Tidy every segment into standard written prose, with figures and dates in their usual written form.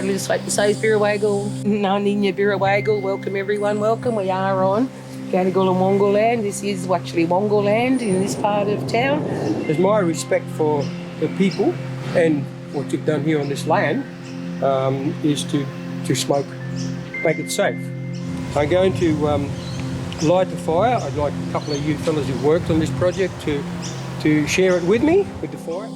I'd just like to say is Birawagal, Naninya Birawagal, welcome everyone, welcome. We are on Gadigal Wangal Land. This is actually Wangal Land in this part of town. There's my respect for the people, and what you've done here on this land is to smoke, make it safe. I'm going to light the fire. I'd like a couple of you fellas who've worked on this project to share it with me, with the fire.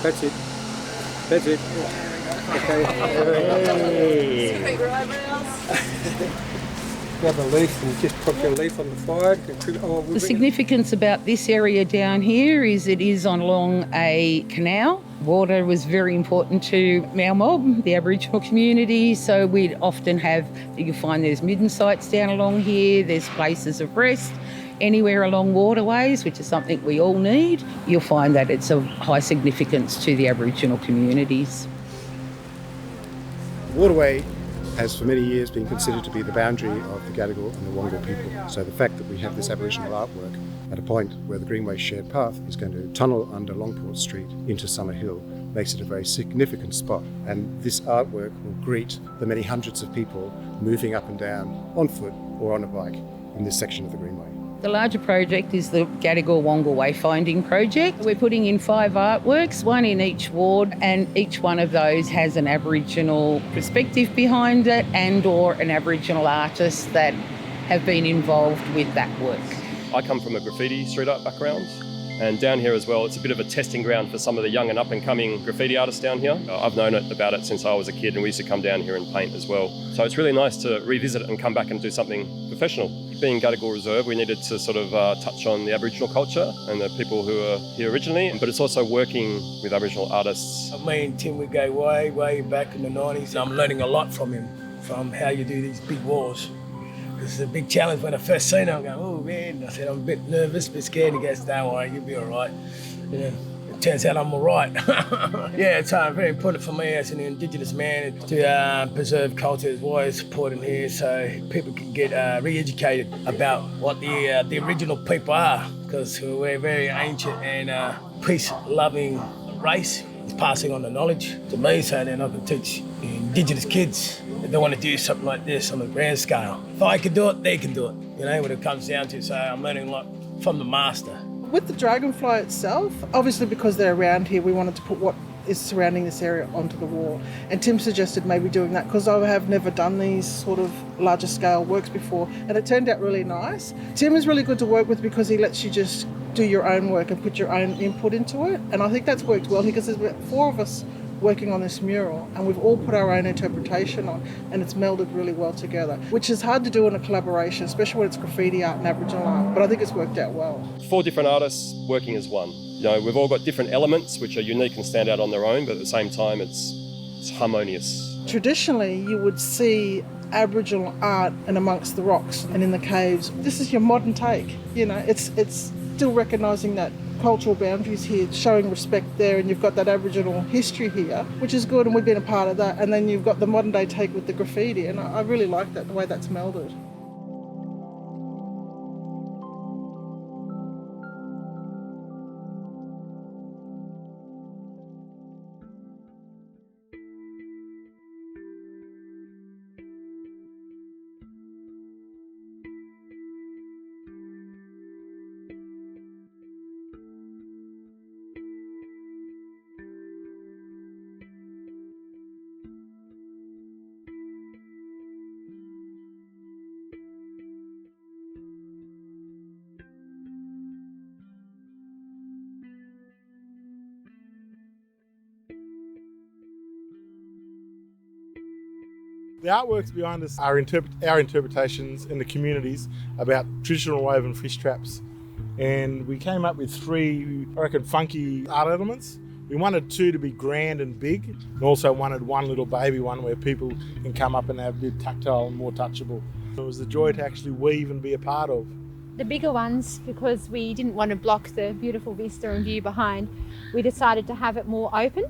That's it. That's it. Okay. Hey. Grab a leaf and just put your leaf on the fire. The significance about this area down here is it is along a canal. Water was very important to our mob, the Aboriginal community, so we'd often have, you can find there's midden sites down along here, there's places of rest. Anywhere along waterways, which is something we all need, you'll find that it's of high significance to the Aboriginal communities. The waterway has for many years been considered to be the boundary of the Gadigal and the Wangal people. So the fact that we have this Aboriginal artwork at a point where the Greenway shared path is going to tunnel under Longport Street into Summer Hill makes it a very significant spot. And this artwork will greet the many hundreds of people moving up and down on foot or on a bike in this section of the Greenway. The larger project is the Gadigal Wangal Wayfinding project. We're putting in 5 artworks, one in each ward, and each one of those has an Aboriginal perspective behind it and or an Aboriginal artist that have been involved with that work. I come from a graffiti street art background, and down here as well, it's a bit of a testing ground for some of the young and up-and-coming graffiti artists down here. I've known about it since I was a kid, and we used to come down here and paint as well. So it's really nice to revisit it and come back and do something professional. Being Gadigal Reserve, we needed to sort of touch on the Aboriginal culture and the people who are here originally, but it's also working with Aboriginal artists. Me and Tim, we go way back in the 90s. I'm learning a lot from him, from how you do these big walls. This is a big challenge. When I first seen him, I'm going, oh man, I said, I'm a bit nervous, a bit scared. He goes, don't worry, you'll be all right. Yeah. It turns out I'm all right. Yeah, it's very important for me as an Indigenous man to preserve culture as well as supporting here so people can get re-educated about what the original people are, because we're a very ancient and peace-loving race. It's passing on the knowledge to me so then I can teach Indigenous kids that they want to do something like this on a grand scale. If I can do it, they can do it, you know, when it comes down to. So I'm learning a lot from the master. With the dragonfly itself, obviously because they're around here, we wanted to put what is surrounding this area onto the wall. And Tim suggested maybe doing that because I have never done these sort of larger scale works before, and it turned out really nice. Tim is really good to work with because he lets you just do your own work and put your own input into it. And I think that's worked well because there's about 4 of us working on this mural and we've all put our own interpretation on, and it's melded really well together, which is hard to do in a collaboration, especially when it's graffiti art and Aboriginal art, but I think it's worked out well. 4 different artists working as one. You know, we've all got different elements which are unique and stand out on their own, but at the same time it's harmonious. Traditionally you would see Aboriginal art and amongst the rocks and in the caves. This is your modern take, you know, it's still recognising that cultural boundaries here, showing respect there, and you've got that Aboriginal history here, which is good, and we've been a part of that. And then you've got the modern day take with the graffiti, and I really like that, the way that's melded. The artworks behind us are our interpretations in the communities about traditional woven fish traps. And we came up with 3, I reckon, funky art elements. We wanted 2 to be grand and big, and also wanted 1 little baby one where people can come up and have a bit tactile and more touchable. It was a joy to actually weave and be a part of. The bigger ones, because we didn't want to block the beautiful vista and view behind, we decided to have it more open.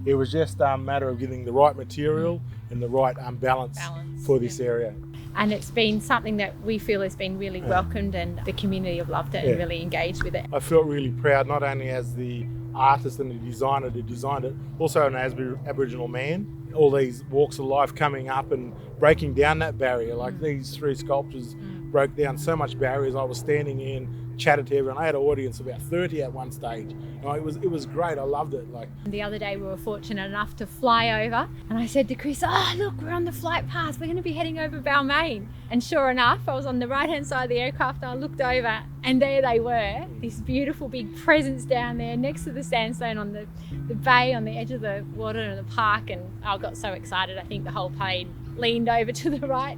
It was just a matter of getting the right material and the right balance for this area. And it's been something that we feel has been really welcomed, and the community have loved it and really engaged with it. I felt really proud, not only as the artist and the designer who designed it, also an Aboriginal man. All these walks of life coming up and breaking down that barrier. Like these three sculptures broke down so much barriers. I was standing in, chatted to everyone. I had an audience of about 30 at one stage. It was great. I loved it. The other day we were fortunate enough to fly over, and I said to Chris, "Oh look, we're on the flight path. We're going to be heading over Balmain." And sure enough, I was on the right hand side of the aircraft. I looked over, and there they were. This beautiful big presence down there next to the sandstone on the bay, on the edge of the water and the park. And I got so excited. I think the whole plane leaned over to the right.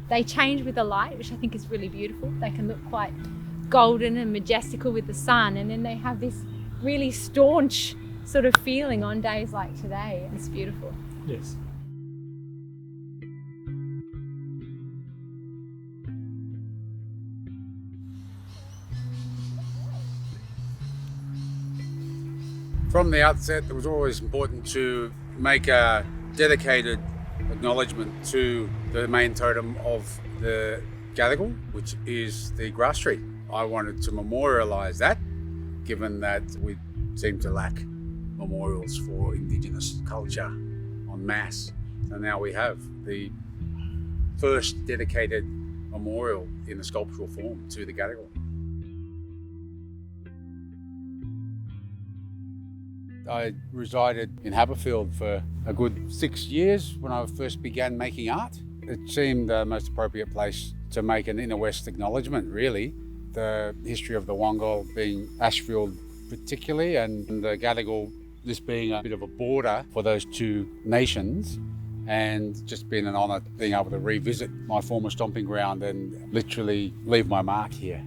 They change with the light, which I think is really beautiful. They can look quite golden and majestical with the sun, and then they have this really staunch sort of feeling on days like today. It's beautiful. Yes. From the outset, it was always important to make a dedicated acknowledgement to the main totem of the Gadigal, which is the grass tree. I wanted to memorialise that, given that we seem to lack memorials for Indigenous culture en masse. And now we have the first dedicated memorial in a sculptural form to the Gadigal. I resided in Haberfield for a good 6 years when I first began making art. It seemed the most appropriate place to make an inner west acknowledgement, really. The history of the Wangal being Ashfield particularly, and the Gadigal, this being a bit of a border for those two nations, and just been an honour being able to revisit my former stomping ground and literally leave my mark here.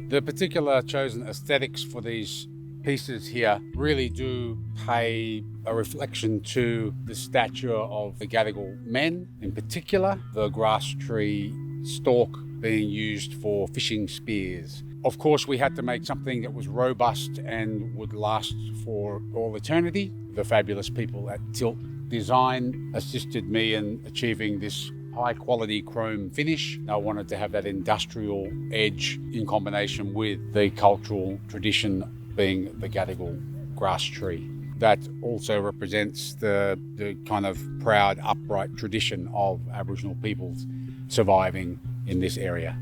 The particular chosen aesthetics for these pieces here really do pay a reflection to the stature of the Gadigal men, in particular the grass tree stalk being used for fishing spears. Of course, we had to make something that was robust and would last for all eternity. The fabulous people at Tilt Design assisted me in achieving this high quality chrome finish. I wanted to have that industrial edge in combination with the cultural tradition being the Gadigal grass tree. That also represents the kind of proud, upright tradition of Aboriginal peoples surviving in this area.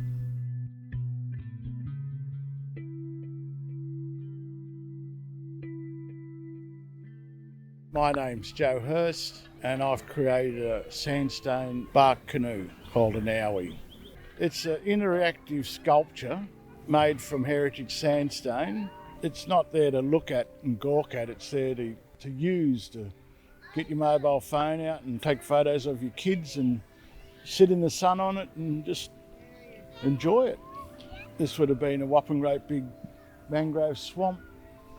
My name's Joe Hurst, and I've created a sandstone bark canoe called an owie. It's an interactive sculpture made from heritage sandstone. It's not there to look at and gawk at, it's there to use, to get your mobile phone out and take photos of your kids and sit in the sun on it and just enjoy it. This would have been a whopping great big mangrove swamp.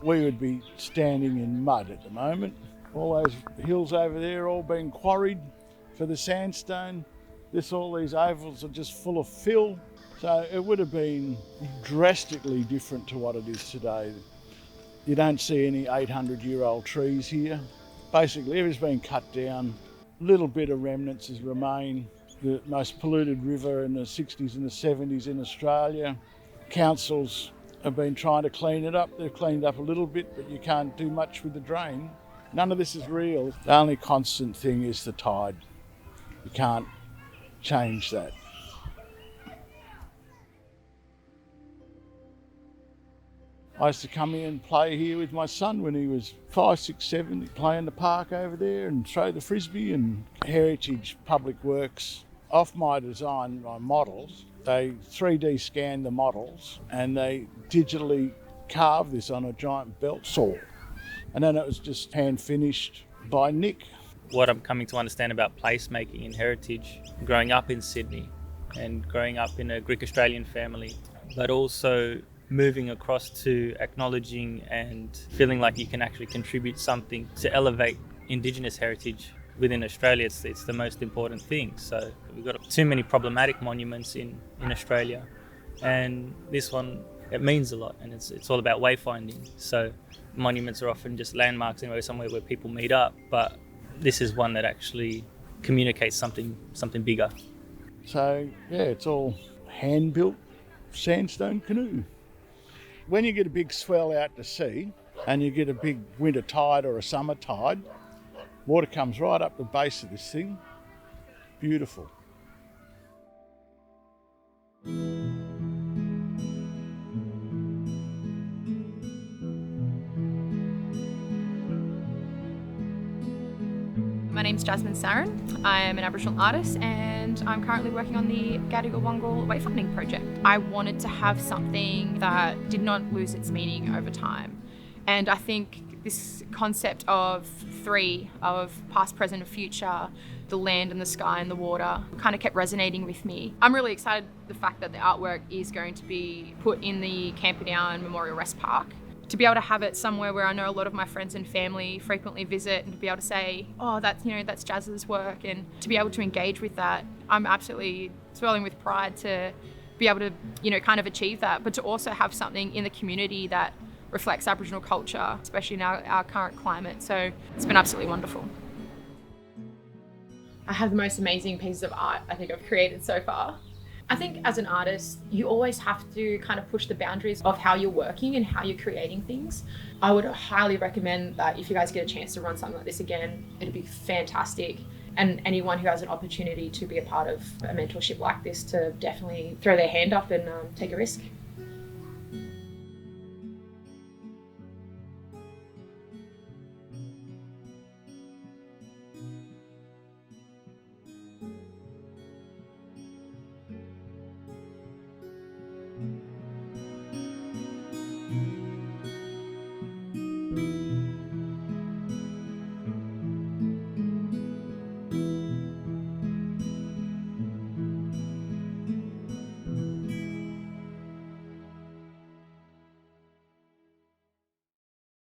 We would be standing in mud at the moment. All those hills over there all been quarried for the sandstone. All these ovals are just full of fill. So it would have been drastically different to what it is today. You don't see any 800-year-old trees here. Basically, everything's been cut down. A little bit of remnants has remained. The most polluted river in the 60s and the 70s in Australia. Councils have been trying to clean it up. They've cleaned up a little bit, but you can't do much with the drain. None of this is real. The only constant thing is the tide. You can't change that. I used to come in and play here with my son when he was 5, 6, 7, play in the park over there and throw the frisbee. And Heritage Public Works, off my design, my models, they 3D scanned the models and they digitally carved this on a giant belt saw. And then it was just hand finished by Nick. What I'm coming to understand about placemaking in heritage, growing up in Sydney and growing up in a Greek Australian family, but also moving across to acknowledging and feeling like you can actually contribute something to elevate Indigenous heritage within Australia. It's the most important thing. So we've got too many problematic monuments in Australia, and this one it means a lot, and it's all about wayfinding. So monuments are often just landmarks anyway, somewhere where people meet up, but this is one that actually communicates something bigger. So yeah, it's all hand-built sandstone canoe. When you get a big swell out to sea and you get a big winter tide or a summer tide, water comes right up the base of this thing. Beautiful. My name's Jasmine Sarin. I am an Aboriginal artist and I'm currently working on the Gadigal Wangal Wayfinding project. I wanted to have something that did not lose its meaning over time. And I think this concept of three, of past, present and future, the land and the sky and the water, kind of kept resonating with me. I'm really excited the fact that the artwork is going to be put in the Camperdown Memorial Rest Park. To be able to have it somewhere where I know a lot of my friends and family frequently visit, and to be able to say, oh, that's Jazz's work, and to be able to engage with that, I'm absolutely swelling with pride to be able to, kind of achieve that, but to also have something in the community that reflects Aboriginal culture, especially in our current climate. So it's been absolutely wonderful. I have the most amazing pieces of art I think I've created so far. I think as an artist, you always have to kind of push the boundaries of how you're working and how you're creating things. I would highly recommend that if you guys get a chance to run something like this again, it'd be fantastic. And anyone who has an opportunity to be a part of a mentorship like this to definitely throw their hand up and take a risk.